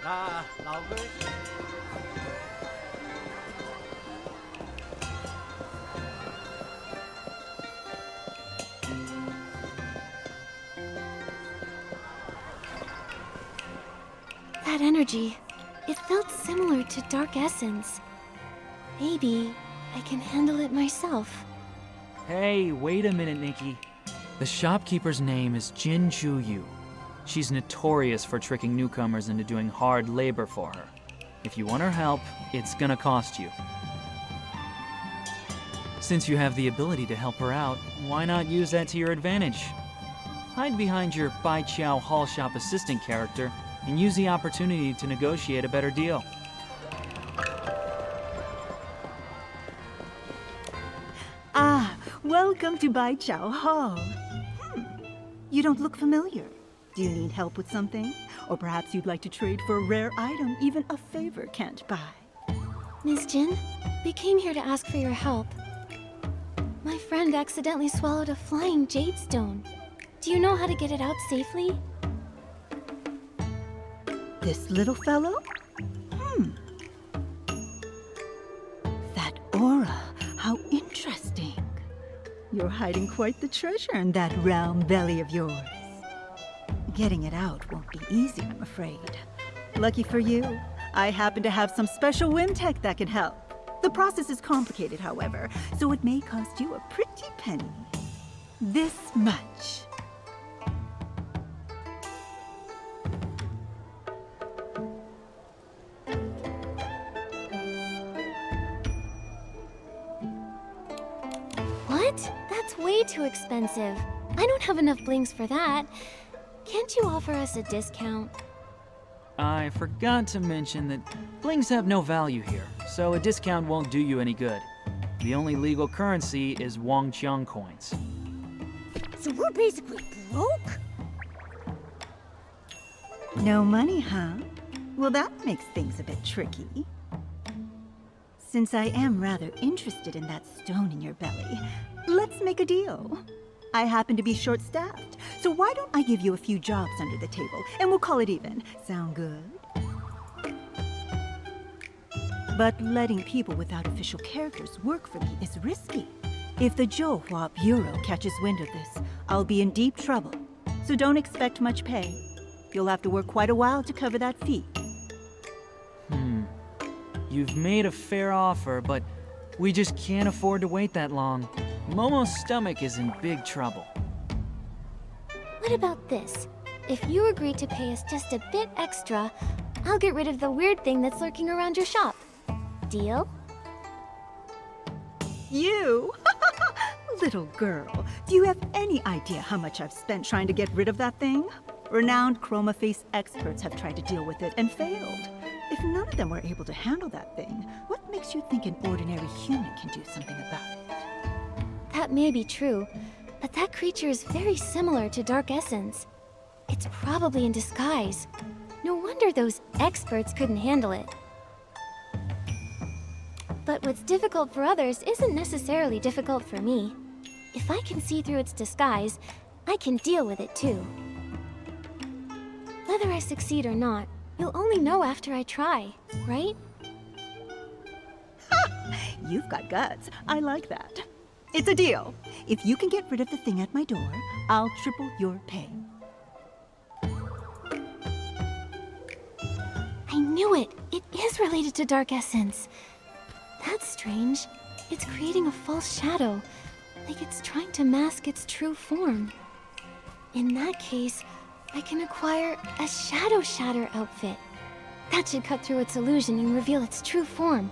老龟。That energy, it felt similar to dark essence. Maybe I can handle it myself. Hey, wait a minute, Nikki. The shopkeeper's name is Jin Chu-yu. She's notorious for tricking newcomers into doing hard labor for her. If you want her help, it's gonna cost you. Since you have the ability to help her out, why not use that to your advantage? Hide behind your Bai Chao Hall Shop assistant character and use the opportunity to negotiate a better deal. Ah, welcome to Bai Chao Hall. You don't look familiar. Do you need help with something? Or perhaps you'd like to trade for a rare item even a favor can't buy? Ms. Jin, we came here to ask for your help. My friend accidentally swallowed a flying jade stone. Do you know how to get it out safely? This little fellow? That aura, how interesting. You're hiding quite the treasure in that round belly of yours. Getting it out won't be easy, I'm afraid. Lucky for you, I happen to have some special whim tech that can help. The process is complicated, however, so it may cost you a pretty penny. This much. What? That's way too expensive. I don't have enough blings for that. Can't you offer us a discount? I forgot to mention that blings have no value here, so a discount won't do you any good. The only legal currency is Wangqiang coins. So we're basically broke? No money, huh? Well, that makes things a bit tricky. Since I am rather interested in that stone in your belly, let's make a deal. I happen to be short-staffed, so why don't I give you a few jobs under the table, and we'll call it even. Sound good? But letting people without official characters work for me is risky. If the Zhouhua Bureau catches wind of this, I'll be in deep trouble. So don't expect much pay. You'll have to work quite a while to cover that fee. You've made a fair offer, but we just can't afford to wait that long. Momo's stomach is in big trouble. What about this? If you agree to pay us just a bit extra, I'll get rid of the weird thing that's lurking around your shop. Deal? You? Little girl, do you have any idea how much I've spent trying to get rid of that thing? Renowned chroma face experts have tried to deal with it and failed. If none of them were able to handle that thing, what makes you think an ordinary human can do something about it? That may be true, but that creature is very similar to Dark Essence. It's probably in disguise. No wonder those experts couldn't handle it. But what's difficult for others isn't necessarily difficult for me. If I can see through its disguise, I can deal with it too. Whether I succeed or not, you'll only know after I try, right? You've got guts. I like that. It's a deal. If you can get rid of the thing at my door, I'll triple your pay. I knew it! It is related to Dark Essence. That's strange. It's creating a false shadow, like it's trying to mask its true form. In that case, I can acquire a Shadow Shatter outfit. That should cut through its illusion and reveal its true form.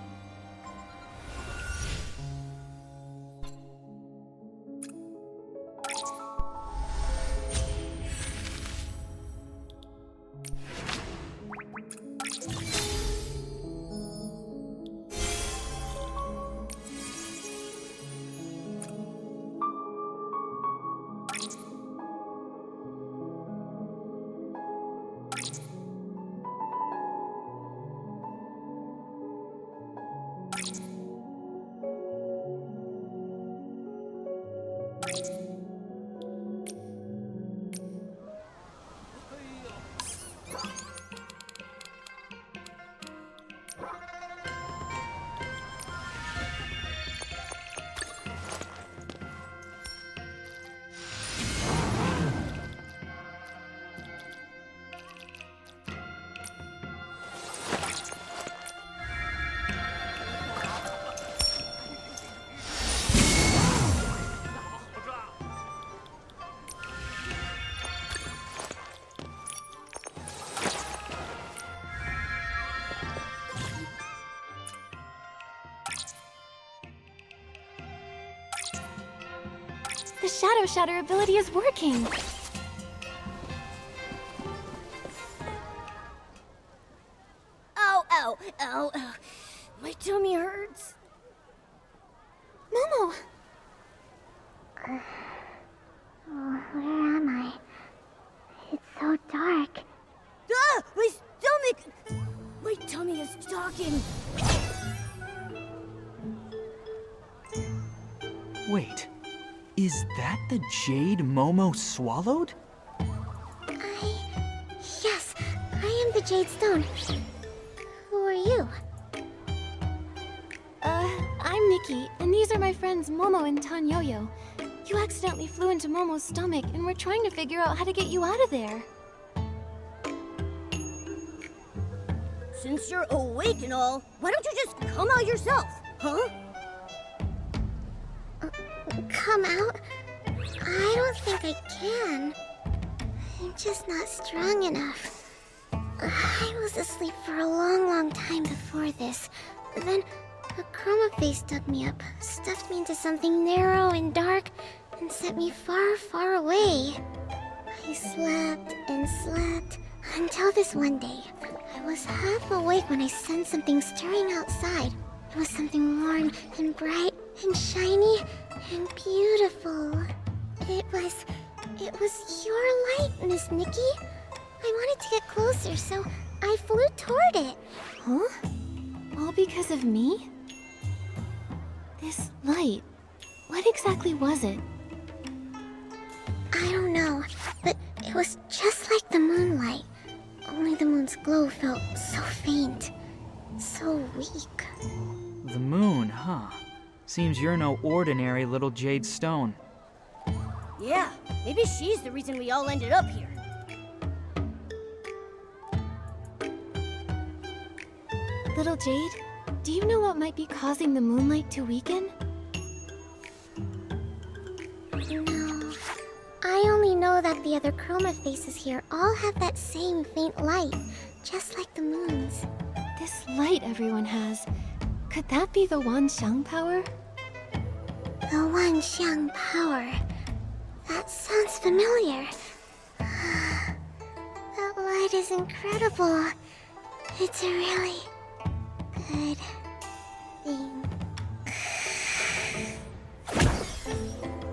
The Shadow Shatter ability is working! Ow, ow, ow, ow. My tummy hurts. Momo! Oh, where am I? It's so dark. Ah! My stomach! My tummy is talking. Wait, is that the jade Momo swallowed? Yes, I am the Jade Stone. Who are you? I'm Nikki, and these are my friends Momo and Tanyoyo. You accidentally flew into Momo's stomach, and we're trying to figure out how to get you out of there. Since you're awake and all, why don't you just come out yourself, huh? Come out? I don't think I can. I'm just not strong enough. I was asleep for a long time before this. Then a chroma face dug me up, stuffed me into something narrow and dark, and set me far away. I slept and slept until this one day. I was half awake when I sensed something stirring outside. It was something warm and bright and shiny and beautiful. It was your light, Miss Nikki. I wanted to get closer, so I flew toward it. Huh? All because of me? This light, what exactly was it? I don't know, but it was just like the moonlight. Only the moon's glow felt so faint, so weak. The moon, huh? Seems you're no ordinary little jade stone. Yeah, maybe she's the reason we all ended up here. Little Jade, do you know what might be causing the moonlight to weaken? No, I only know that the other chroma faces here all have that same faint light, just like the moon's. This light everyone has, could that be the Wanxiang power? The Wanxiang power. That sounds familiar. That light is incredible. It's a really good thing.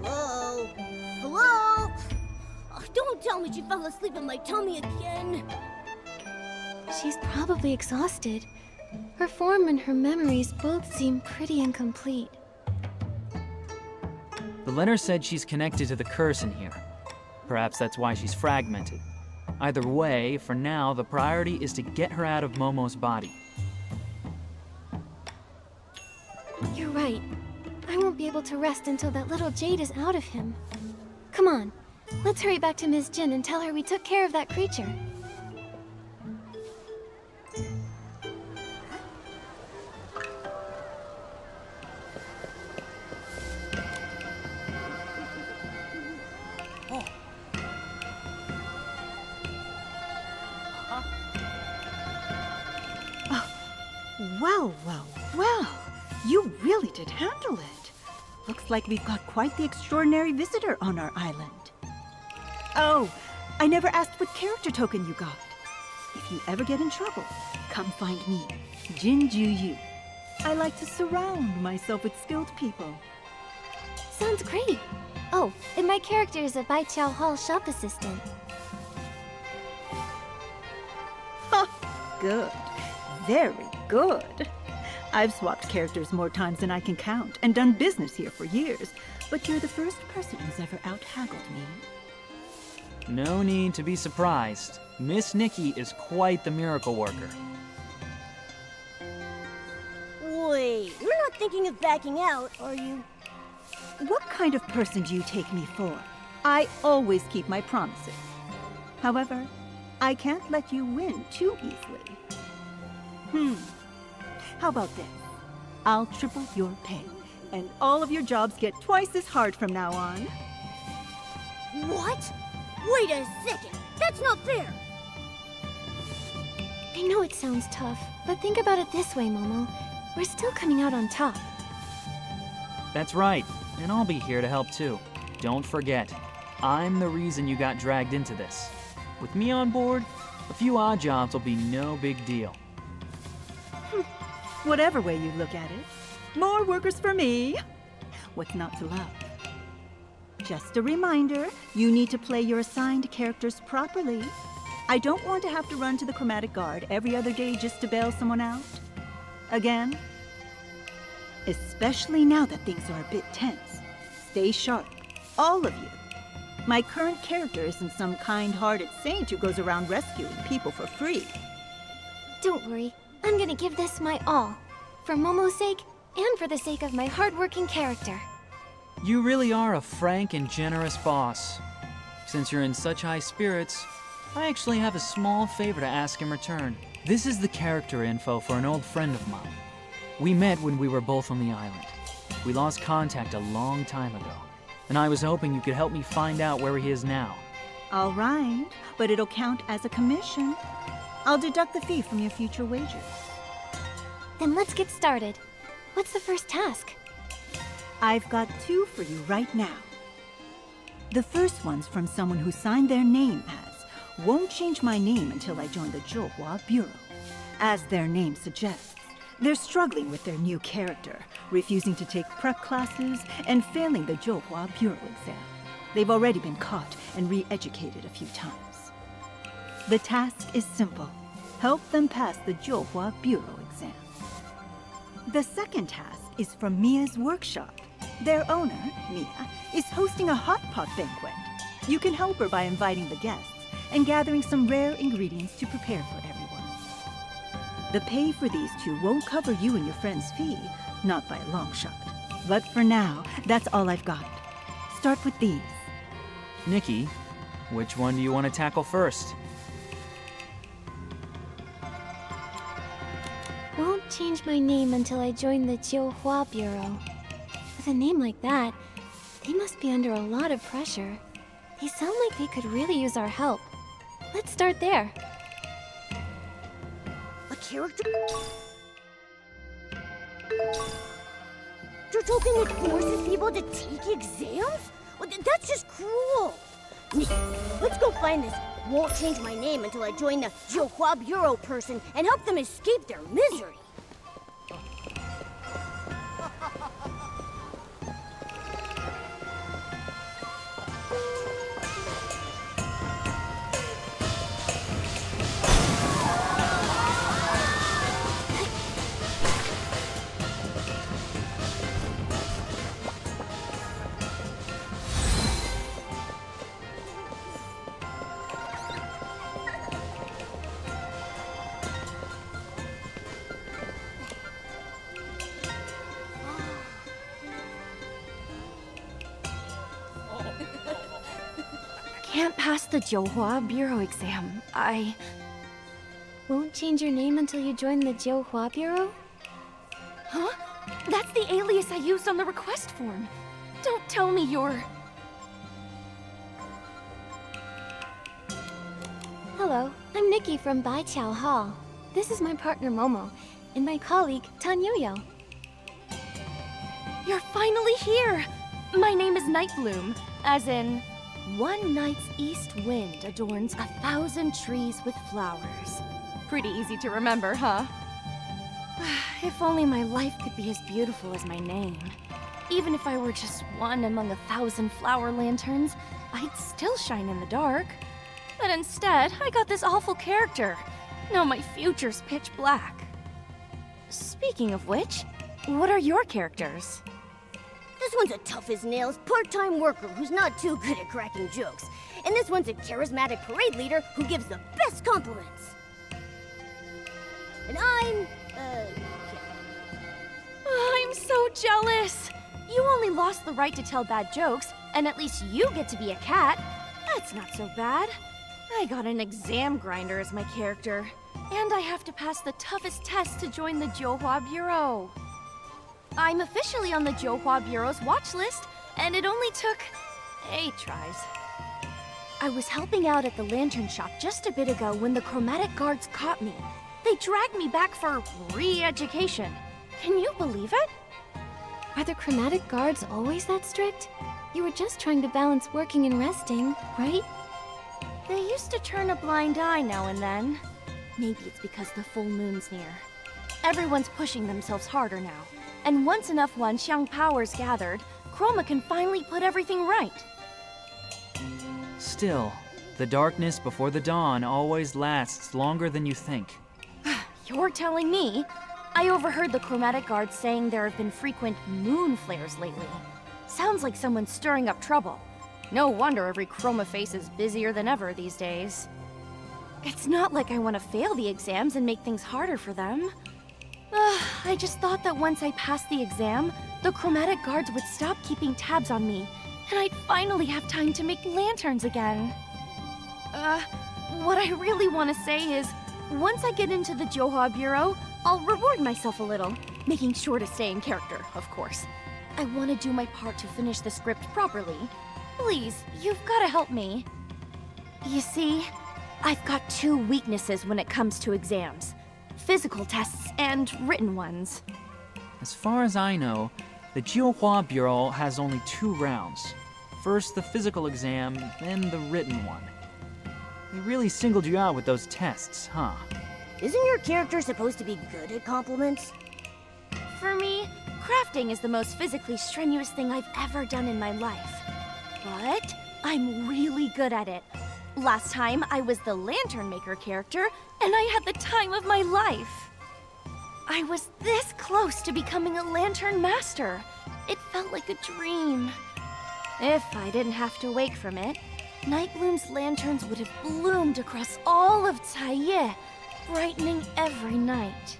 Hello? Hello? Oh, don't tell me she fell asleep in my tummy again. She's probably exhausted. Her form and her memories both seem pretty incomplete. The letter said she's connected to the curse in here. Perhaps that's why she's fragmented. Either way, for now, the priority is to get her out of Momo's body. You're right. I won't be able to rest until that little Jade is out of him. Come on, let's hurry back to Ms. Jin and tell her we took care of that creature. Well. You really did handle it. Looks like we've got quite the extraordinary visitor on our island. Oh, I never asked what character token you got. If you ever get in trouble, come find me, Jinju. I like to surround myself with skilled people. Sounds great. Oh, and my character is a Baiqiao Hall shop assistant. Good. Very good. I've swapped characters more times than I can count and done business here for years, but you're the first person who's ever out-haggled me. No need to be surprised. Miss Nikki is quite the miracle worker. Wait, you're not thinking of backing out, are you? What kind of person do you take me for? I always keep my promises. However, I can't let you win too easily. How about this? I'll triple your pay, and all of your jobs get twice as hard from now on. What? Wait a second! That's not fair! I know it sounds tough, but think about it this way, Momo. We're still coming out on top. That's right, and I'll be here to help too. don't forget, I'm the reason you got dragged into this. With me on board, a few odd jobs will be no big deal. Whatever way you look at it, more workers for me. What's not to love? Just a reminder, you need to play your assigned characters properly. I don't want to have to run to the chromatic guard every other day just to bail someone out. Again. Especially now that things are a bit tense. Stay sharp, all of you. My current character isn't some kind-hearted saint who goes around rescuing people for free. Don't worry, I'm gonna give this my all. For Momo's sake, and for the sake of my hardworking character. You really are a frank and generous boss. Since you're in such high spirits, I actually have a small favor to ask in return. This is the character info for an old friend of mine. We met when we were both on the island. We lost contact a long time ago, and I was hoping you could help me find out where he is now. All right, but it'll count as a commission. I'll deduct the fee from your future wages. Then let's get started. What's the first task? I've got two for you right now. The first one's from someone who signed their name as, "Won't change my name until I join the Zhouhua Bureau." As their name suggests, they're struggling with their new character, refusing to take prep classes and failing the Zhouhua Bureau exam. They've already been caught and re-educated a few times. The task is simple. Help them pass the Zhouhua Bureau exam. The second task is from Mia's workshop. Their owner, Mia, is hosting a hot pot banquet. You can help her by inviting the guests and gathering some rare ingredients to prepare for everyone. The pay for these two won't cover you and your friend's fee, not by a long shot. But for now, that's all I've got. Start with these. Nikki, which one do you want to tackle first? Won't change my name until I join the Zhouhua Bureau. With a name like that, they must be under a lot of pressure. They sound like they could really use our help. Let's start there. A character? Your token that forces people to take exams? Well, that's just cruel. Nikki, let's go find this "won't change my name until I join the Zhouhua Bureau" person and help them escape their misery. Can't pass the Zhouhua Bureau exam. Won't change your name until you join the Zhouhua Bureau? Huh? That's the alias I used on the request form. Don't tell me you're... Hello, I'm Nikki from Baiqiao Hall. This is my partner Momo, and my colleague Tanyuyo. You're finally here! My name is Nightbloom, as in... One night's east wind adorns 1,000 trees with flowers. Pretty easy to remember, huh? If only my life could be as beautiful as my name. Even if I were just one among 1,000 flower lanterns, I'd still shine in the dark. But instead, I got this awful character. Now my future's pitch black. Speaking of which, what are your characters? This one's a tough as nails part-time worker who's not too good at cracking jokes. And this one's a charismatic parade leader who gives the best compliments. And I'm so jealous! You only lost the right to tell bad jokes, and at least you get to be a cat. That's not so bad. I got an exam grinder as my character, and I have to pass the toughest test to join the Zhouhua Bureau. I'm officially on the Zhouhua Bureau's watch list, and it only took 8 tries. I was helping out at the lantern shop just a bit ago when the chromatic guards caught me. They dragged me back for re-education. Can you believe it? Are the chromatic guards always that strict? You were just trying to balance working and resting, right? They used to turn a blind eye now and then. Maybe it's because the full moon's near. Everyone's pushing themselves harder now. And once enough Wanxiang powers gathered, Chroma can finally put everything right. Still, the darkness before the dawn always lasts longer than you think. You're telling me? I overheard the Chromatic Guard saying there have been frequent moon flares lately. Sounds like someone's stirring up trouble. No wonder every Chroma face is busier than ever these days. It's not like I want to fail the exams and make things harder for them. I just thought that once I passed the exam, the Chromatic Guards would stop keeping tabs on me, and I'd finally have time to make lanterns again. What I really want to say is, once I get into the Johua Bureau, I'll reward myself a little, making sure to stay in character, of course. I want to do my part to finish the script properly. Please, you've got to help me. You see, I've got 2 weaknesses when it comes to exams. Physical tests and written ones. As far as I know, the Jiuhua Bureau has only 2 rounds. First the physical exam, then the written one. They really singled you out with those tests, huh? Isn't your character supposed to be good at compliments? For me, crafting is the most physically strenuous thing I've ever done in my life. But I'm really good at it. Last time, I was the Lantern Maker character, and I had the time of my life. I was this close to becoming a Lantern Master. It felt like a dream. If I didn't have to wake from it, Nightbloom's lanterns would have bloomed across all of Taiye, brightening every night.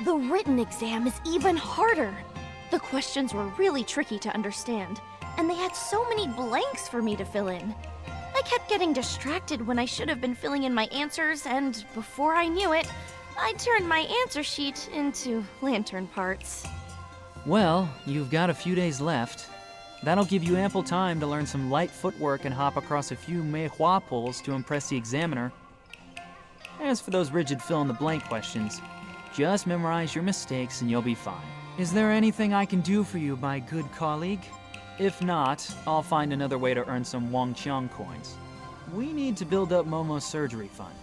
The written exam is even harder. The questions were really tricky to understand, and they had so many blanks for me to fill in. I kept getting distracted when I should have been filling in my answers, and before I knew it, I turned my answer sheet into lantern parts. Well, you've got a few days left. That'll give you ample time to learn some light footwork and hop across a few Meihua poles to impress the examiner. As for those rigid fill-in-the-blank questions, just memorize your mistakes and you'll be fine. Is there anything I can do for you, my good colleague? If not, I'll find another way to earn some Wangqiang coins. We need to build up Momo's surgery fund.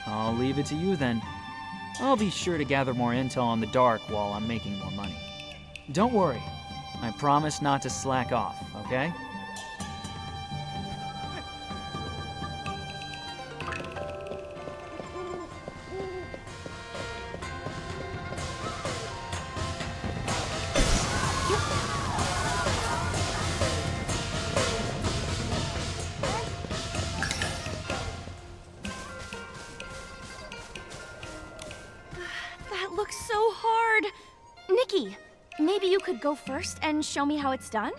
I'll leave it to you then. I'll be sure to gather more intel on the dark while I'm making more money. Don't worry, I promise not to slack off, okay? That looks so hard. Nikki, maybe you could go first and show me how it's done?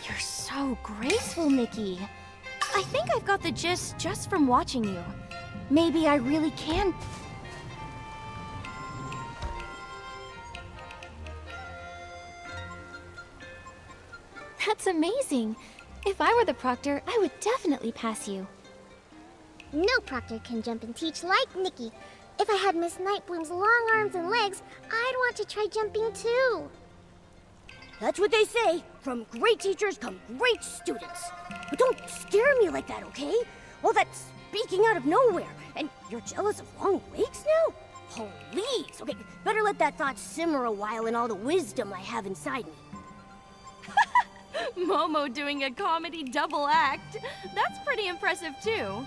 You're so graceful, Nikki. I think I've got the gist just from watching you. Maybe I really can. That's amazing. If I were the proctor, I would definitely pass you. No proctor can jump and teach like Nikki. If I had Miss Nightbloom's long arms and legs, I'd want to try jumping too. That's what they say. From great teachers come great students. But don't scare me like that, okay? All that speaking out of nowhere. And you're jealous of long wakes now? Please. Okay, better let that thought simmer a while in all the wisdom I have inside me. Momo doing a comedy double act. That's pretty impressive too.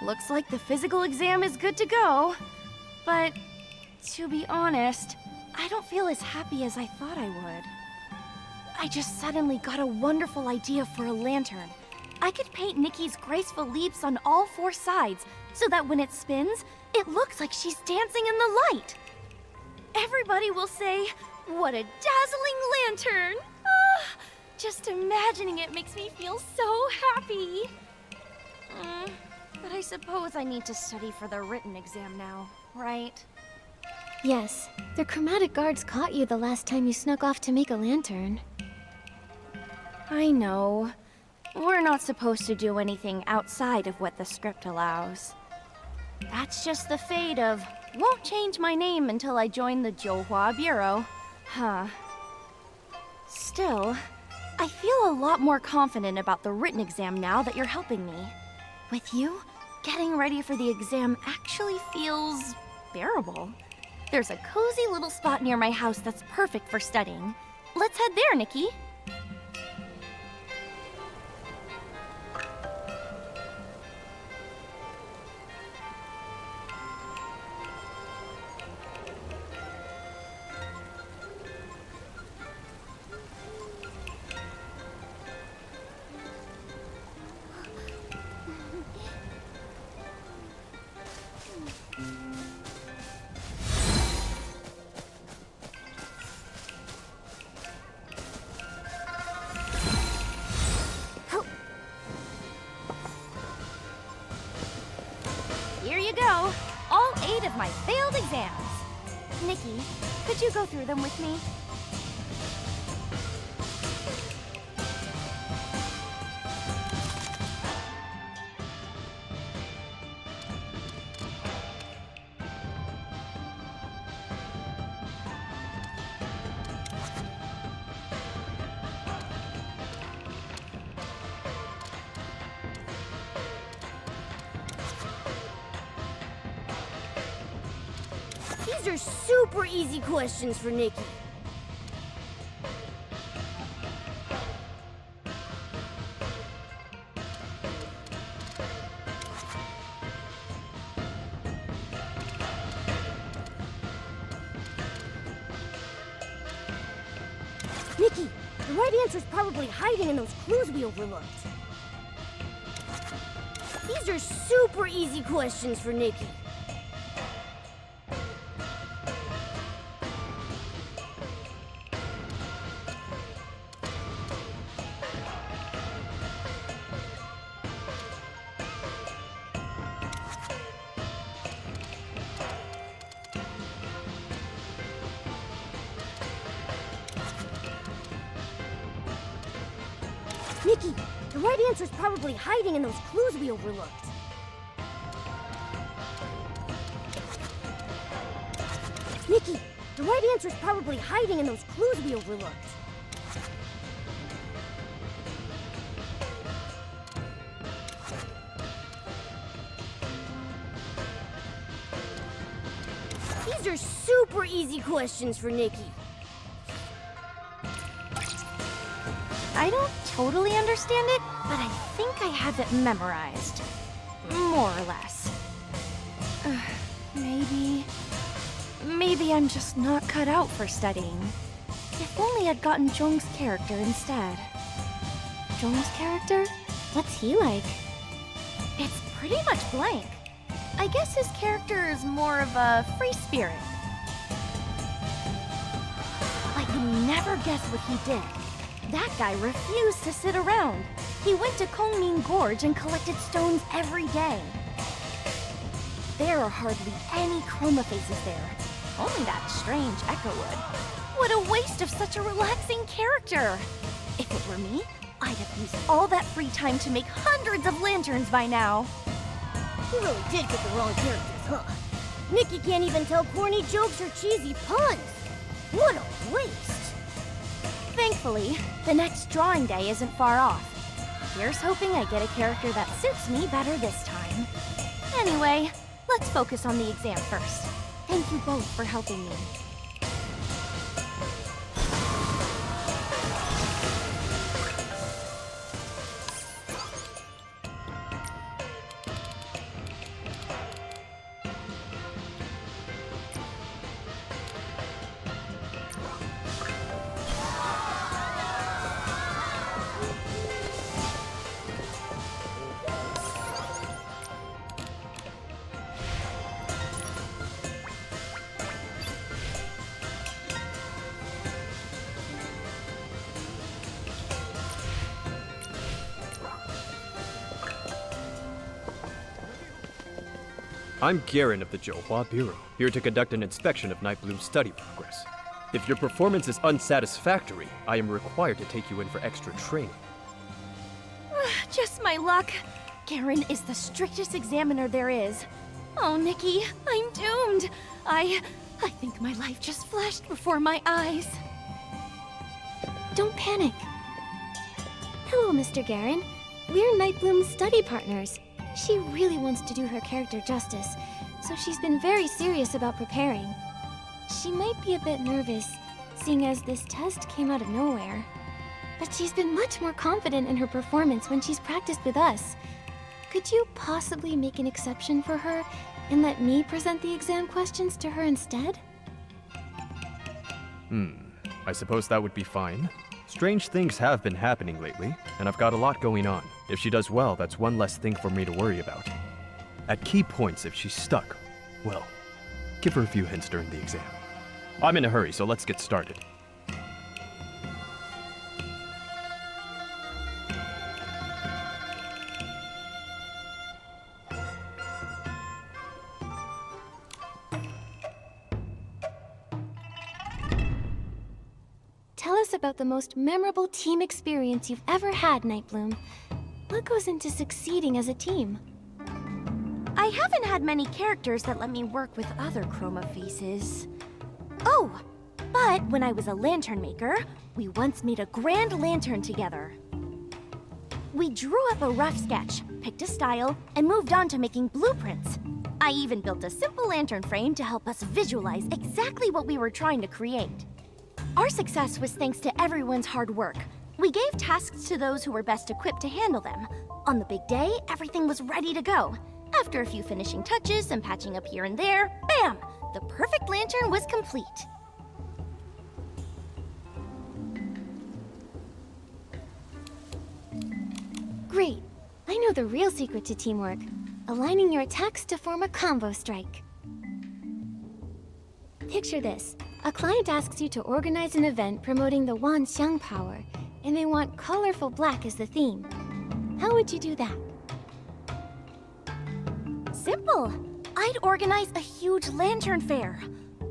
Looks like the physical exam is good to go. But to be honest, I don't feel as happy as I thought I would. I just suddenly got a wonderful idea for a lantern. I could paint Nikki's graceful leaps on all 4 sides so that when it spins, it looks like she's dancing in the light. everybody will say, "What a dazzling lantern!" Ah, just imagining it makes me feel so happy. But I suppose I need to study for the written exam now, right? Yes, the chromatic guards caught you the last time you snuck off to make a lantern. I know. We're not supposed to do anything outside of what the script allows. That's just the fate of, won't change my name until I join the Johua Bureau. Huh. Still, I feel a lot more confident about the written exam now that you're helping me. With you, getting ready for the exam actually feels bearable. There's a cozy little spot near my house that's perfect for studying. Let's head there, Nikki. Here you go. All 8 of my failed exams. Nikki, could you go through them with me? These are super easy questions for Nikki. Nikki, the right answer is probably hiding in those clues we overlooked. These are super easy questions for Nikki. Nikki, the right answer is probably hiding in those clues we overlooked. Nikki, the right answer is probably hiding in those clues we overlooked. These are super easy questions for Nikki. I don't totally understand it, but I think I have it memorized. More or less. Maybe I'm just not cut out for studying. If only I'd gotten Jung's character instead. Jung's character? What's he like? It's pretty much blank. I guess his character is more of a free spirit. But you never guess what he did. That guy refused to sit around. He went to Kongming Gorge and collected stones every day. There are hardly any chroma faces there. Only that strange Echo Wood. What a waste of such a relaxing character! If it were me, I'd have used all that free time to make hundreds of lanterns by now. You really did get the wrong characters, huh? Nikki can't even tell corny jokes or cheesy puns. What a waste! Thankfully, the next drawing day isn't far off. Here's hoping I get a character that suits me better this time. Anyway, let's focus on the exam first. Thank you both for helping me. I'm Garen of the Johua Bureau, here to conduct an inspection of Night Bloom's study progress. If your performance is unsatisfactory, I am required to take you in for extra training. Just my luck. Garen is the strictest examiner there is. Oh, Nikki, I'm doomed. I think my life just flashed before my eyes. Don't panic. Hello, Mr. Garen. We're Night Bloom's study partners. She really wants to do her character justice, so she's been very serious about preparing. She might be a bit nervous, seeing as this test came out of nowhere. But she's been much more confident in her performance when she's practiced with us. Could you possibly make an exception for her and let me present the exam questions to her instead? I suppose that would be fine. Strange things have been happening lately, and I've got a lot going on. If she does well, that's one less thing for me to worry about. At key points, if she's stuck, well, give her a few hints during the exam. I'm in a hurry, so let's get started. Tell us about the most memorable team experience you've ever had, Night Bloom. What goes into succeeding as a team? I haven't had many characters that let me work with other chroma faces. Oh, but when I was a lantern maker, we once made a grand lantern together. We drew up a rough sketch, picked a style, and moved on to making blueprints. I even built a simple lantern frame to help us visualize exactly what we were trying to create. Our success was thanks to everyone's hard work. We gave tasks to those who were best equipped to handle them. On the big day, everything was ready to go. After a few finishing touches and patching up here and there, bam! The perfect lantern was complete. Great. I know the real secret to teamwork. Aligning your attacks to form a combo strike. Picture this. A client asks you to organize an event promoting the Wanxiang power, and they want colorful black as the theme. How would you do that? Simple. I'd organize a huge lantern fair.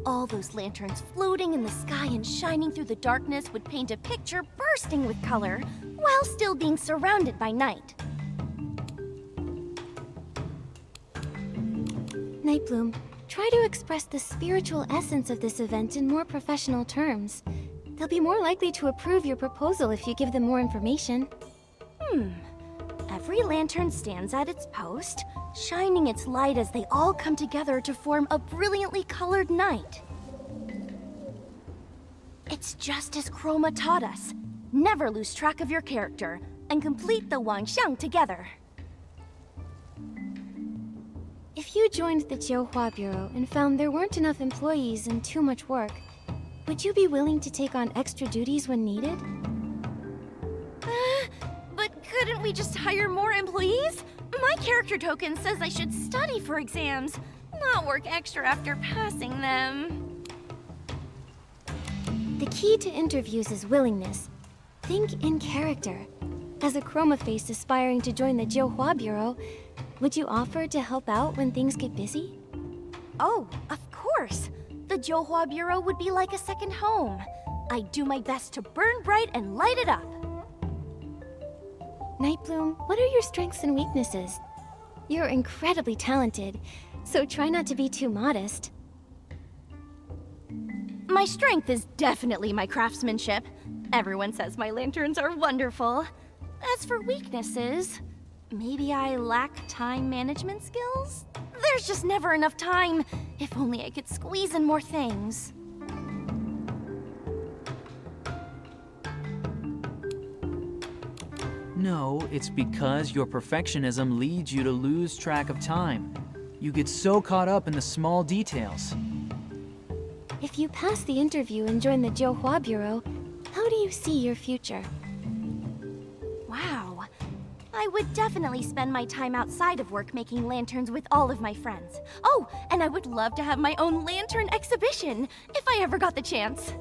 All those lanterns floating in the sky and shining through the darkness would paint a picture bursting with color, while still being surrounded by night. Night Bloom, try to express the spiritual essence of this event in more professional terms. They'll be more likely to approve your proposal if you give them more information. Every lantern stands at its post, shining its light as they all come together to form a brilliantly colored night. It's just as Chroma taught us. Never lose track of your character, and complete the Wanxiang together. If you joined the Johua Bureau and found there weren't enough employees and too much work, would you be willing to take on extra duties when needed? But couldn't we just hire more employees? My character token says I should study for exams, not work extra after passing them. The key to interviews is willingness. Think in character. As a chroma face aspiring to join the Johua Bureau, would you offer to help out when things get busy? Oh, of course. The Johua Bureau would be like a second home. I'd do my best to burn bright and light it up. Night Bloom, what are your strengths and weaknesses? You're incredibly talented, so try not to be too modest. My strength is definitely my craftsmanship. Everyone says my lanterns are wonderful. As for weaknesses, maybe I lack time management skills? There's just never enough time. If only I could squeeze in more things. No, it's because your perfectionism leads you to lose track of time. You get so caught up in the small details. If you pass the interview and join the Johua Bureau, how do you see your future? Wow. I would definitely spend my time outside of work making lanterns with all of my friends. Oh, and I would love to have my own lantern exhibition, if I ever got the chance.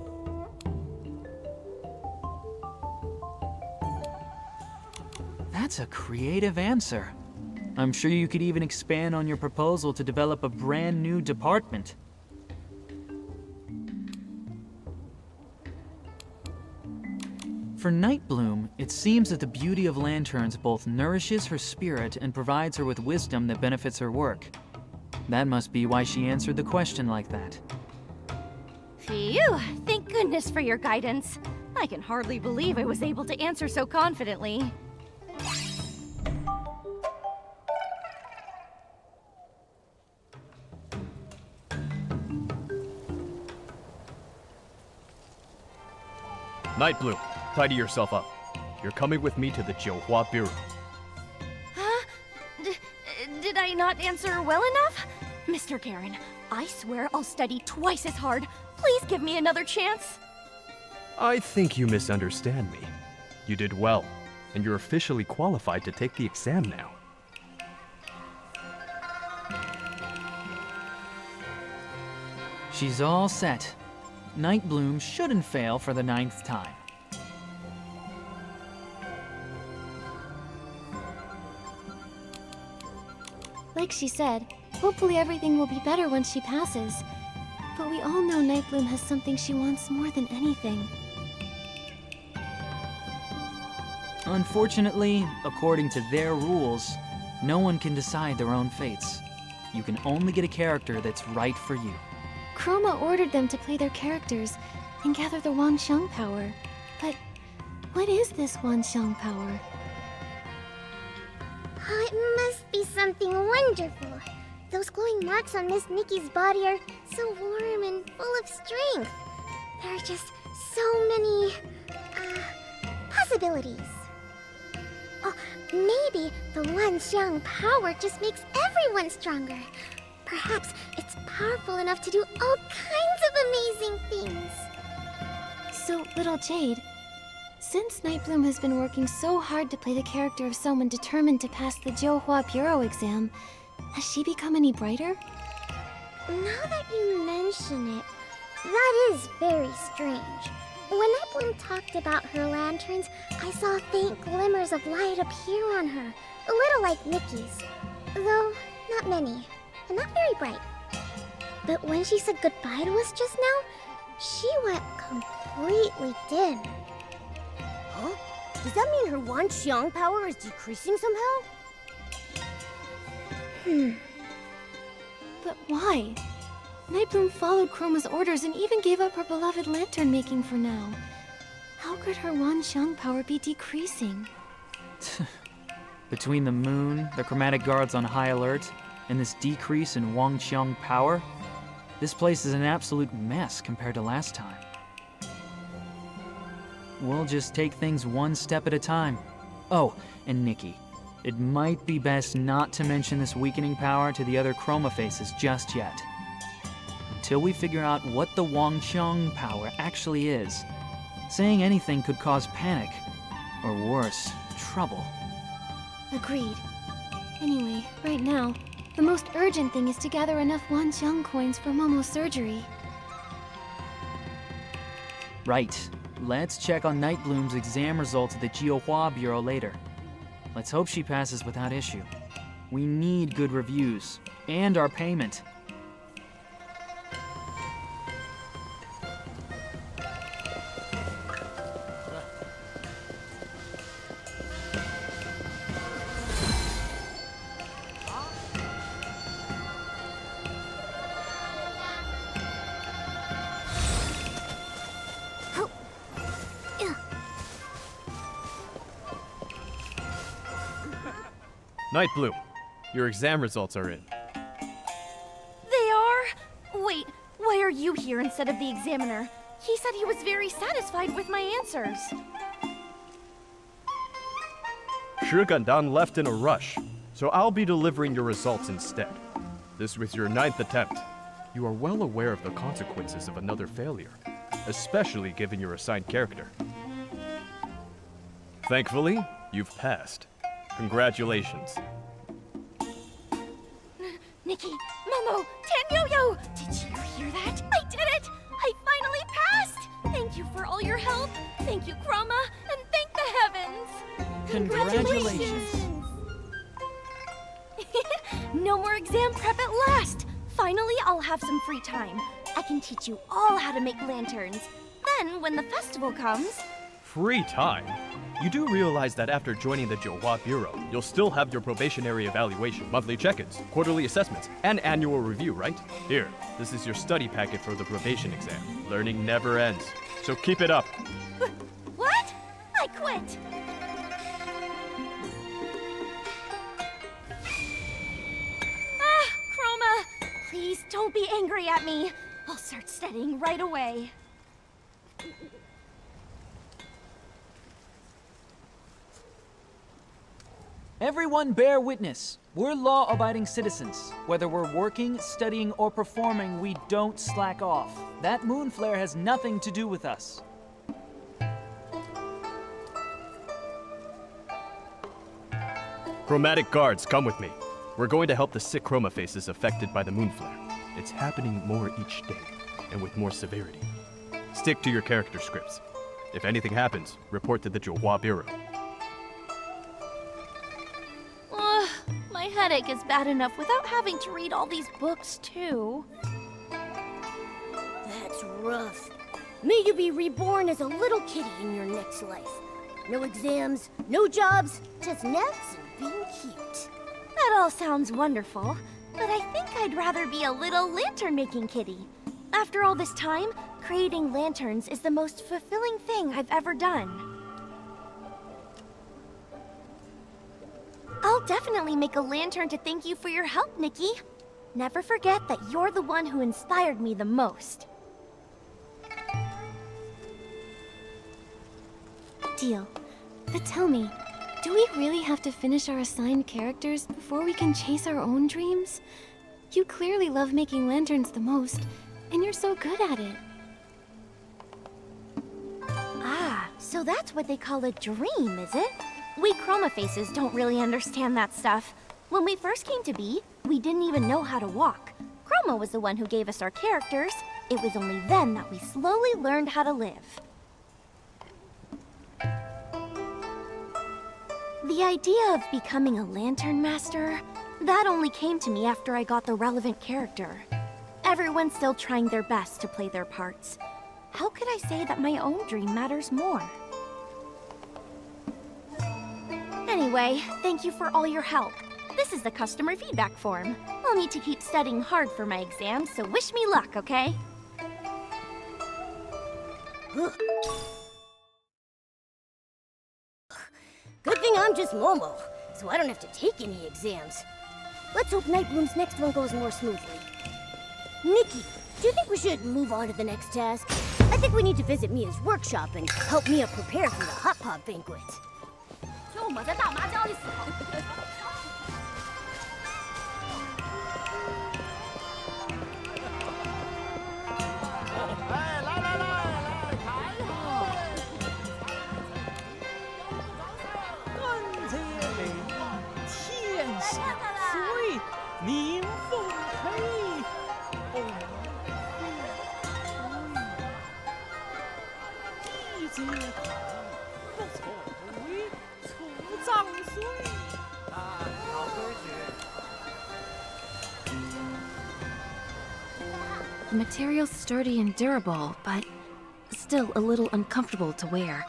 That's a creative answer. I'm sure you could even expand on your proposal to develop a brand new department. For Nightbloom, it seems that the beauty of lanterns both nourishes her spirit and provides her with wisdom that benefits her work. That must be why she answered the question like that. Phew, thank goodness for your guidance. I can hardly believe I was able to answer so confidently. Nightbloom, tidy yourself up. You're coming with me to the Jiuhua Bureau. Huh? Did I not answer well enough? Mr. Karen, I swear I'll study twice as hard. Please give me another chance. I think you misunderstand me. You did well, and you're officially qualified to take the exam now. She's all set. Nightbloom shouldn't fail for the 9th time. Like she said, hopefully everything will be better once she passes. But we all know Nightbloom has something she wants more than anything. Unfortunately, according to their rules, no one can decide their own fates. You can only get a character that's right for you. Chroma ordered them to play their characters and gather the Wanxiang power. But what is this Wanxiang power? Oh, it must be something wonderful. Those glowing marks on Miss Nikki's body are so warm and full of strength. There are just so many, possibilities. Oh, maybe the Wanxiang power just makes everyone stronger. Perhaps it's powerful enough to do all kinds of amazing things. So, little Jade, since Nightbloom has been working so hard to play the character of someone determined to pass the Jiuhua Bureau exam, has she become any brighter? Now that you mention it, that is very strange. When Nightbloom talked about her lanterns, I saw faint glimmers of light appear on her, a little like Nikki's, though not many, and not very bright. But when she said goodbye to us just now, she went completely dim. Huh? Does that mean her Wanxiang power is decreasing somehow? But why? Nightbloom followed Chroma's orders and even gave up her beloved lantern making for now. How could her Wanxiang power be decreasing? Between the moon, the chromatic guards on high alert, and this decrease in Wanxiang power, this place is an absolute mess compared to last time. We'll just take things one step at a time. Oh, and Nikki, it might be best not to mention this weakening power to the other Chroma faces just yet. Until we figure out what the Wanxiang power actually is, saying anything could cause panic, or worse, trouble. Agreed. Anyway, right now, the most urgent thing is to gather enough Wanxiang coins for Momo's surgery. Right. Let's check on Nightbloom's exam results at the Jiuhua Bureau later. Let's hope she passes without issue. We need good reviews, and our payment. Nightbloom, your exam results are in. They are? Wait, why are you here instead of the examiner? He said he was very satisfied with my answers. Shigandan left in a rush, so I'll be delivering your results instead. This was your 9th attempt. You are well aware of the consequences of another failure, especially given your assigned character. Thankfully, you've passed. Congratulations. Nikki, Momo, Tanyo-yo! Did you hear that? I did it! I finally passed! Thank you for all your help. Thank you, Chroma, and thank the heavens! Congratulations! exam prep at last! Finally, I'll have some free time. I can teach you all how to make lanterns. Then, when the festival comes... Free time? You do realize that after joining the Jiuhua Bureau, you'll still have your probationary evaluation, monthly check-ins, quarterly assessments, and annual review, right? Here, this is your study packet for the probation exam. Learning never ends, so keep it up. What? I quit! Chroma! Please don't be angry at me. I'll start studying right away. Everyone bear witness. We're law-abiding citizens. Whether we're working, studying, or performing, we don't slack off. That moon flare has nothing to do with us. Chromatic guards, come with me. We're going to help the sick chroma faces affected by the moon flare. It's happening more each day, and with more severity. Stick to your character scripts. If anything happens, report to the Jiuhua Bureau. My headache is bad enough without having to read all these books, too. That's rough. May you be reborn as a little kitty in your next life. No exams, no jobs, just naps and being cute. That all sounds wonderful, but I think I'd rather be a little lantern-making kitty. After all this time, creating lanterns is the most fulfilling thing I've ever done. I'll definitely make a lantern to thank you for your help, Nikki. Never forget that you're the one who inspired me the most. Deal. But tell me, do we really have to finish our assigned characters before we can chase our own dreams? You clearly love making lanterns the most, and you're so good at it. Ah, so that's what they call a dream, is it? We chroma faces don't really understand that stuff. When we first came to be, we didn't even know how to walk. Chroma was the one who gave us our characters. It was only then that we slowly learned how to live. The idea of becoming a lantern master, that only came to me after I got the relevant character. Everyone's still trying their best to play their parts. How could I say that my own dream matters more? Anyway, thank you for all your help. This is the customer feedback form. I'll need to keep studying hard for my exams, so wish me luck, okay? Good thing I'm just Momo, so I don't have to take any exams. Let's hope Nightbloom's next one goes more smoothly. Nikki, do you think we should move on to the next task? I think we need to visit Mia's workshop and help Mia prepare for the Hot Pot banquet. 就我在大麻将里死好。哎，来来来来，看哈！干这美，天下水，宁风黑。地界大，不错位，出脏水。啊，老规矩。 The material's sturdy and durable, but still a little uncomfortable to wear.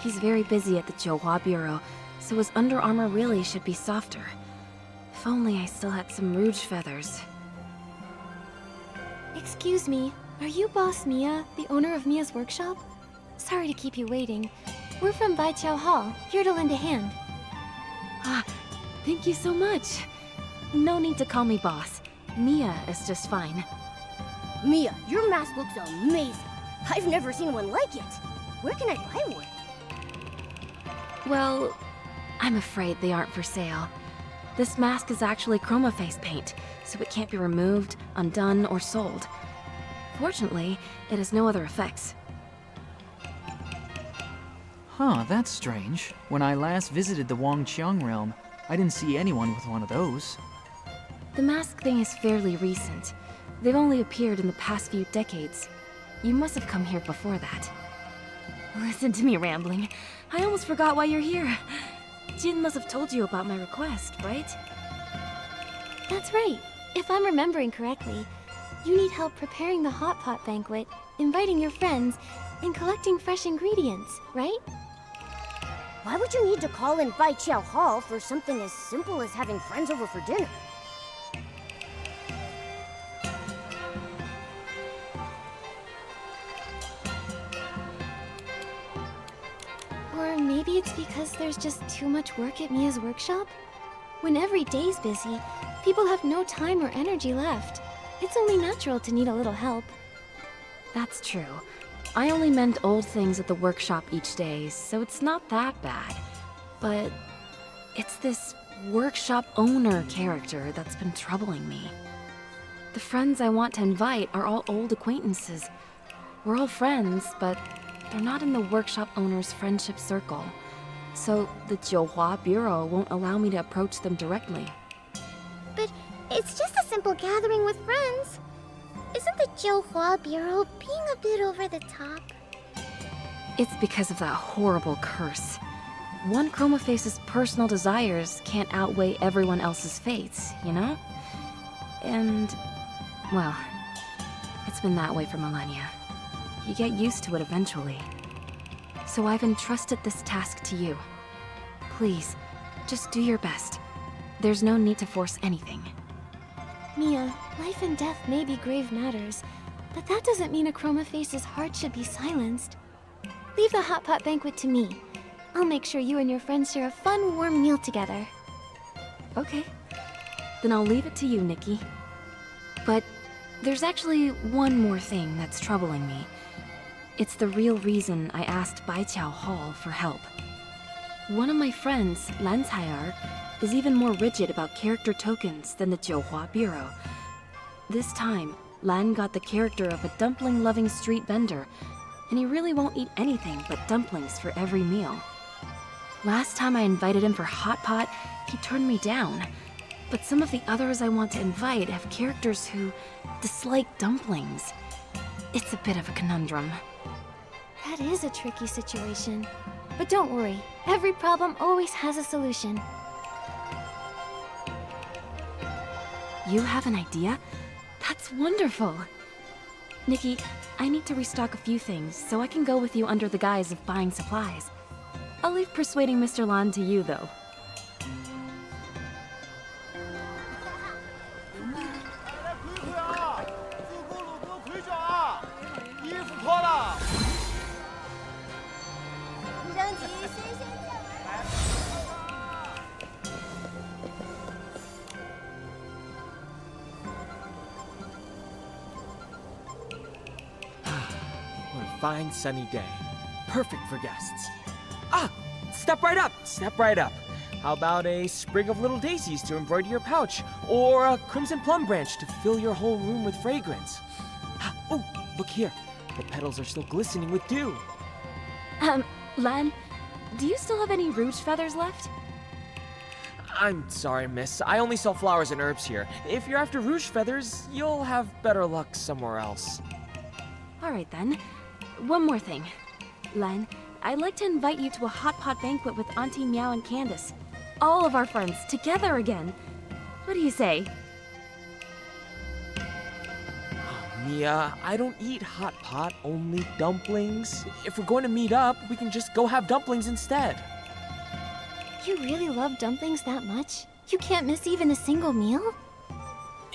He's very busy at the Jiuhua Bureau, so his Under Armour really should be softer. If only I still had some rouge feathers. Excuse me, are you Boss Mia, the owner of Mia's workshop? Sorry to keep you waiting. We're from Baiqiao Hall, here to lend a hand. Ah, thank you so much. No need to call me boss. Mia is just fine. Mia, your mask looks amazing. I've never seen one like it. Where can I buy one? Well, I'm afraid they aren't for sale. This mask is actually chroma face paint, so it can't be removed, undone, or sold. Fortunately, it has no other effects. Huh, that's strange. When I last visited the Wangqiang realm, I didn't see anyone with one of those. The mask thing is fairly recent. They've only appeared in the past few decades. You must have come here before that. Listen to me rambling. I almost forgot why you're here. Jin must have told you about my request, right? That's right. If I'm remembering correctly, you need help preparing the hot pot banquet, inviting your friends, and collecting fresh ingredients, right? Why would you need to call in Bai Qiao Hall for something as simple as having friends over for dinner? Or maybe it's because there's just too much work at Mia's workshop? When every day's busy, people have no time or energy left. It's only natural to need a little help. That's true. I only mend old things at the workshop each day, so it's not that bad. But it's this workshop owner character that's been troubling me. The friends I want to invite are all old acquaintances. We're all friends, but they're not in the workshop owner's friendship circle. So the Jiuhua Bureau won't allow me to approach them directly. But it's just a simple gathering with friends. Isn't the Jiuhua Bureau being a bit over the top? It's because of that horrible curse. One Chroma Face's personal desires can't outweigh everyone else's fates, you know? And, well, it's been that way for millennia. You get used to it eventually. So I've entrusted this task to you. Please, just do your best. There's no need to force anything. Mia, life and death may be grave matters, but that doesn't mean a Chroma Face's heart should be silenced. Leave the hot pot banquet to me. I'll make sure you and your friends share a fun, warm meal together. Okay. Then I'll leave it to you, Nikki. But there's actually one more thing that's troubling me. It's the real reason I asked Baiqiao Hall for help. One of my friends, Lan Cai'er, is even more rigid about character tokens than the Jiuhua Bureau. This time, Lan got the character of a dumpling-loving street vendor, and he really won't eat anything but dumplings for every meal. Last time I invited him for hot pot, he turned me down. But some of the others I want to invite have characters who dislike dumplings. It's a bit of a conundrum. That is a tricky situation. But don't worry, every problem always has a solution. You have an idea? That's wonderful! Nikki, I need to restock a few things, so I can go with you under the guise of buying supplies. I'll leave persuading Mr. Lan to you, though. 'What a fine sunny day. Perfect for guests. Ah! Step right up! Step right up. How about a sprig of little daisies to embroider your pouch? Or a crimson plum branch to fill your whole room with fragrance? Ah, oh, look here. The petals are still glistening with dew. Lan, do you still have any rouge feathers left? I'm sorry, miss. I only sell flowers and herbs here. If you're after rouge feathers, you'll have better luck somewhere else. Alright then. One more thing. Lan, I'd like to invite you to a hot pot banquet with Auntie Meow and Candace. All of our friends, together again. What do you say? Mia, I don't eat hot pot, only dumplings. If we're going to meet up, we can just go have dumplings instead. You really love dumplings that much? You can't miss even a single meal?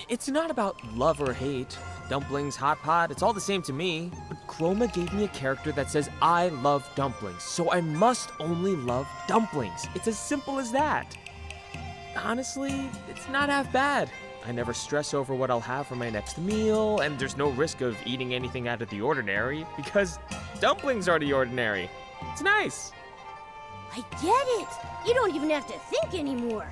It's not about love or hate. Dumplings, hot pot, it's all the same to me. But Chroma gave me a character that says I love dumplings, so I must only love dumplings. It's as simple as that. Honestly, it's not half bad. I never stress over what I'll have for my next meal, and there's no risk of eating anything out of the ordinary, because dumplings are the ordinary. It's nice. I get it! You don't even have to think anymore.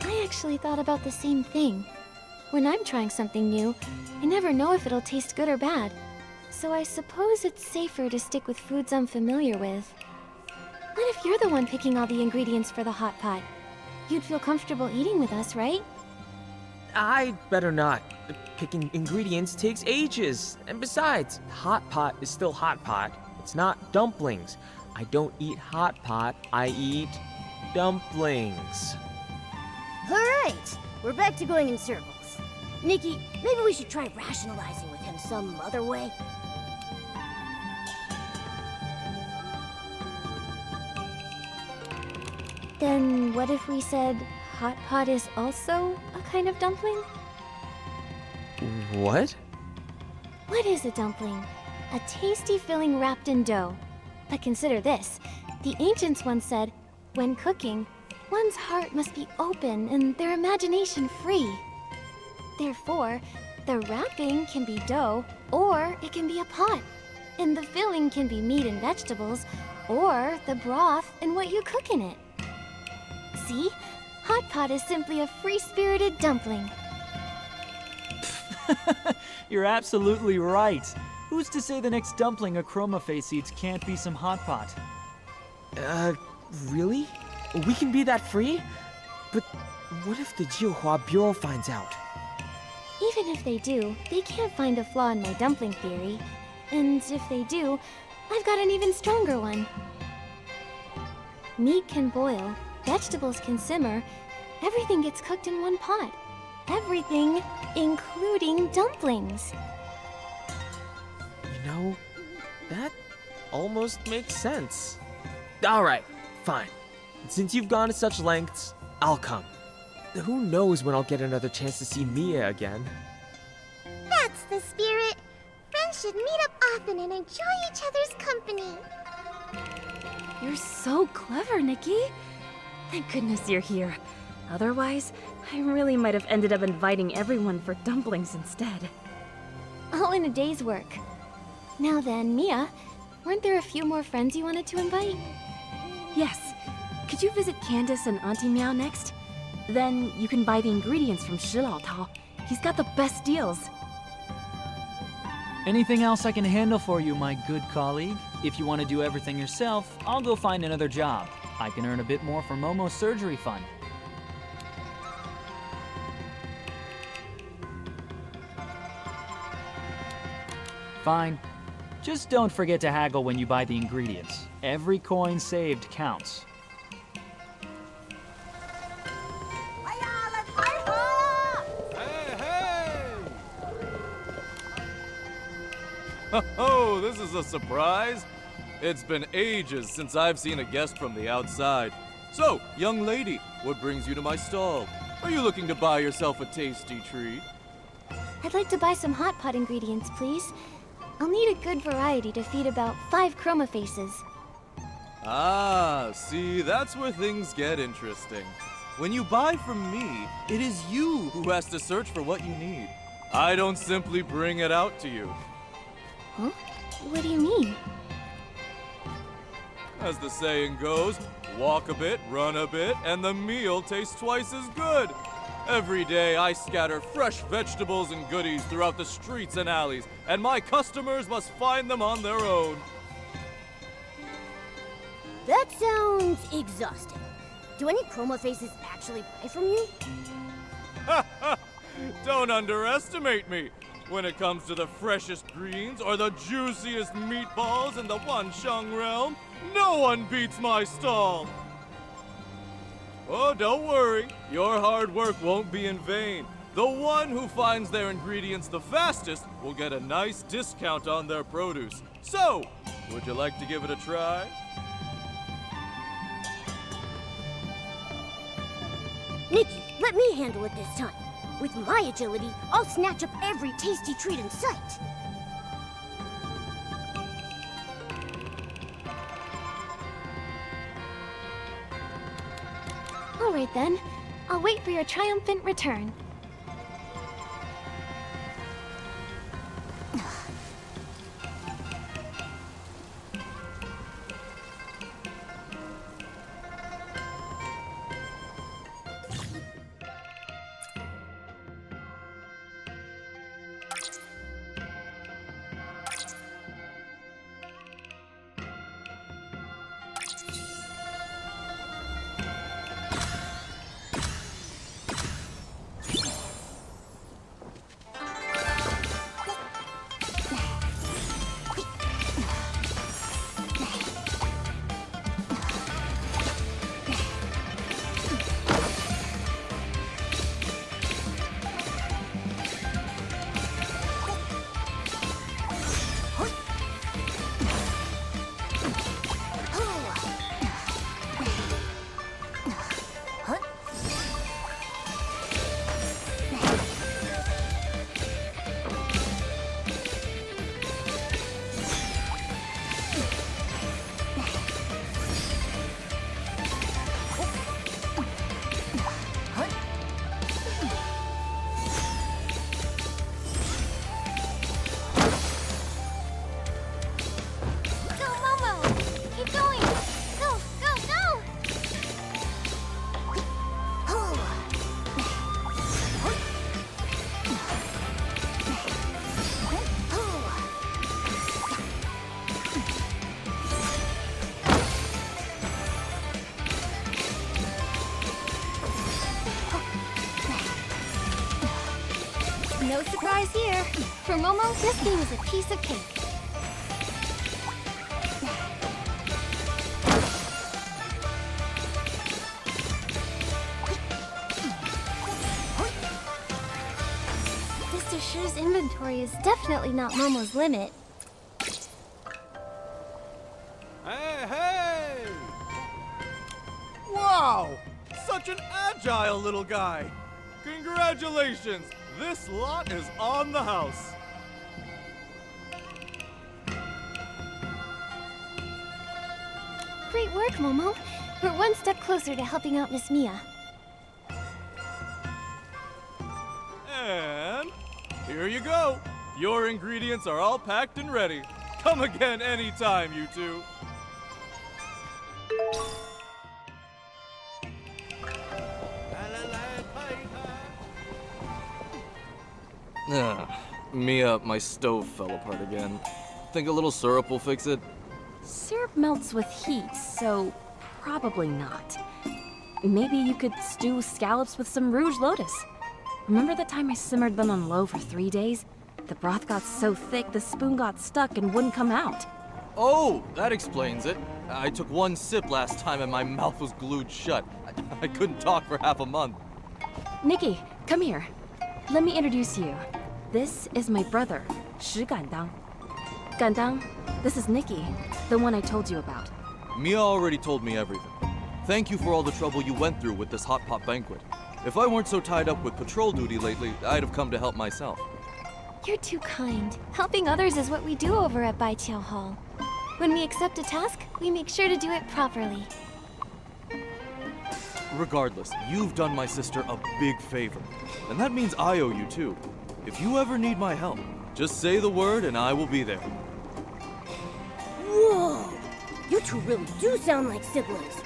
I actually thought about the same thing. When I'm trying something new, I never know if it'll taste good or bad. So I suppose it's safer to stick with foods I'm familiar with. What if you're the one picking all the ingredients for the hot pot? You'd feel comfortable eating with us, right? I'd better not. Picking ingredients takes ages. And besides, hot pot is still hot pot. It's not dumplings. I don't eat hot pot, I eat dumplings. Alright, we're back to going in circles. Nikki, maybe we should try rationalizing with him some other way. Then what if we said hot pot is also a kind of dumpling? What? What is a dumpling? A tasty filling wrapped in dough. But consider this. The ancients once said, when cooking, one's heart must be open and their imagination free. Therefore, the wrapping can be dough, or it can be a pot. And the filling can be meat and vegetables, or the broth and what you cook in it. See? Hot pot is simply a free-spirited dumpling. You're absolutely right. Who's to say the next dumpling a Chroma Face eats can't be some hot pot? Really? We can be that free? But what if the Jiuhua Bureau finds out? Even if they do, they can't find a flaw in my dumpling theory. And if they do, I've got an even stronger one. Meat can boil, vegetables can simmer, everything gets cooked in one pot. Everything, including dumplings. You know, that almost makes sense. Alright, fine. Since you've gone to such lengths, I'll come. Who knows when I'll get another chance to see Mia again? That's the spirit. Friends should meet up often and enjoy each other's company. You're so clever, Nikki. Thank goodness you're here. Otherwise, I really might have ended up inviting everyone for dumplings instead. All in a day's work. Now then, Mia, weren't there a few more friends you wanted to invite? Yes. Could you visit Candace and Auntie Meow next? Then you can buy the ingredients from Shi Lao Tao. He's got the best deals. Anything else I can handle for you, my good colleague? If you want to do everything yourself, I'll go find another job. I can earn a bit more from Momo's surgery fund. Fine. Just don't forget to haggle when you buy the ingredients. Every coin saved counts. Oh, this is a surprise. It's been ages since I've seen a guest from the outside. So, young lady, what brings you to my stall? Are you looking to buy yourself a tasty treat? I'd like to buy some hot pot ingredients, please. I'll need a good variety to feed about 5 Chroma Faces. Ah, see, that's where things get interesting. When you buy from me, it is you who has to search for what you need. I don't simply bring it out to you. Huh? What do you mean? As the saying goes, walk a bit, run a bit, and the meal tastes twice as good. Every day I scatter fresh vegetables and goodies throughout the streets and alleys, and my customers must find them on their own. That sounds exhausting. Do any Chroma Faces actually buy from you? Don't underestimate me. When it comes to the freshest greens or the juiciest meatballs in the Wansheng realm, no one beats my stall. Oh, don't worry. Your hard work won't be in vain. The one who finds their ingredients the fastest will get a nice discount on their produce. So, would you like to give it a try? Nikki, let me handle it this time. With my agility, I'll snatch up every tasty treat in sight. All right then. I'll wait for your triumphant return. No surprise here. For Momo, this game is a piece of cake. Mr. Shu's inventory is definitely not Momo's limit. Hey, hey! Wow! Such an agile little guy! Congratulations! This lot is on the house! Great work, Momo. We're one step closer to helping out Miss Mia. And here you go! Your ingredients are all packed and ready. Come again anytime, you two. Mia, my stove fell apart again. Think a little syrup will fix it? Syrup melts with heat, so probably not. Maybe you could stew scallops with some Rouge Lotus. Remember the time I simmered them on low for 3 days? The broth got so thick the spoon got stuck and wouldn't come out. Oh, that explains it. I took one sip last time and my mouth was glued shut. I couldn't talk for half a month. Nikki, come here. Let me introduce you. This is my brother, Shi Gandang. Gandang, this is Nikki, the one I told you about. Mia already told me everything. Thank you for all the trouble you went through with this hot pot banquet. If I weren't so tied up with patrol duty lately, I'd have come to help myself. You're too kind. Helping others is what we do over at Bai Qiao Hall. When we accept a task, we make sure to do it properly. Regardless, you've done my sister a big favor. And that means I owe you too. If you ever need my help, just say the word and I will be there. Whoa! You two really do sound like siblings.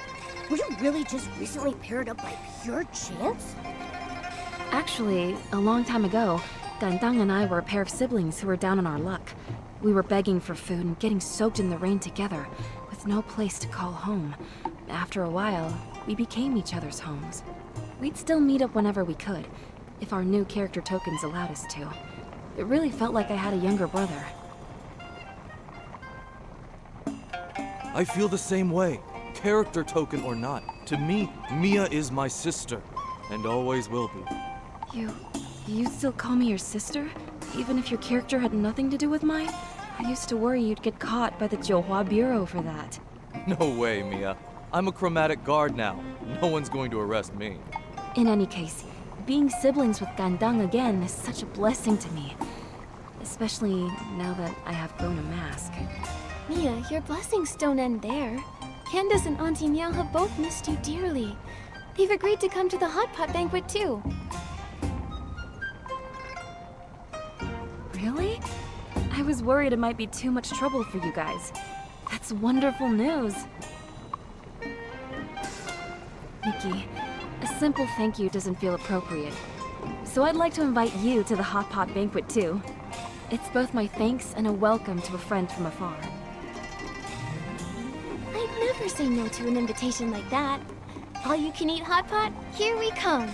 Were you really just recently paired up by pure chance? Actually, a long time ago, Gandang and I were a pair of siblings who were down on our luck. We were begging for food and getting soaked in the rain together, with no place to call home. After a while, we became each other's homes. We'd still meet up whenever we could, if our new character tokens allowed us to. It really felt like I had a younger brother. I feel the same way. Character token or not, to me, Mia is my sister, and always will be. You still call me your sister? Even if your character had nothing to do with mine? I used to worry you'd get caught by the Zhouhua Bureau for that. No way, Mia. I'm a chromatic guard now. No one's going to arrest me. In any case, being siblings with Gandang again is such a blessing to me. Especially now that I have grown a mask. Mia, your blessings don't end there. Candace and Auntie Meow have both missed you dearly. They've agreed to come to the hot pot banquet too. Really? I was worried it might be too much trouble for you guys. That's wonderful news. Nikki, a simple thank you doesn't feel appropriate. So I'd like to invite you to the hot pot banquet too. It's both my thanks and a welcome to a friend from afar. I'd never say no to an invitation like that. All you can eat hot pot, here we come.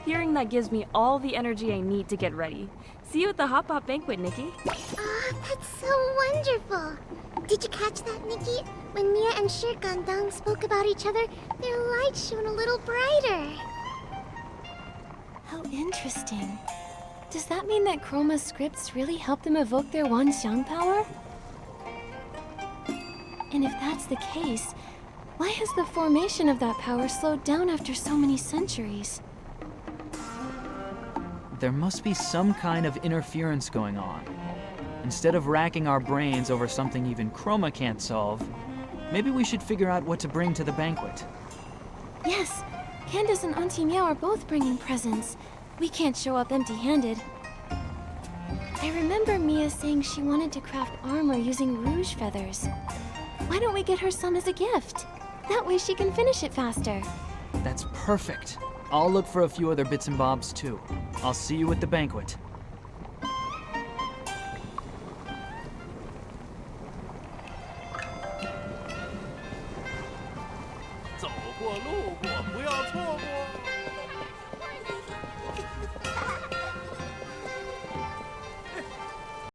Hearing that gives me all the energy I need to get ready. See you at the hot pot banquet, Nikki. That's so wonderful. Did you catch that, Nikki? When Mia and Shi Gandang spoke about each other, their light shone a little brighter. How interesting. Does that mean that Chroma's scripts really help them evoke their Wanxiang power? And if that's the case, why has the formation of that power slowed down after so many centuries? There must be some kind of interference going on. Instead of racking our brains over something even Chroma can't solve, maybe we should figure out what to bring to the banquet. Yes, Candace and Auntie Meow are both bringing presents. We can't show up empty-handed. I remember Mia saying she wanted to craft armor using rouge feathers. Why don't we get her some as a gift? That way she can finish it faster. That's perfect. I'll look for a few other bits and bobs too. I'll see you at the banquet.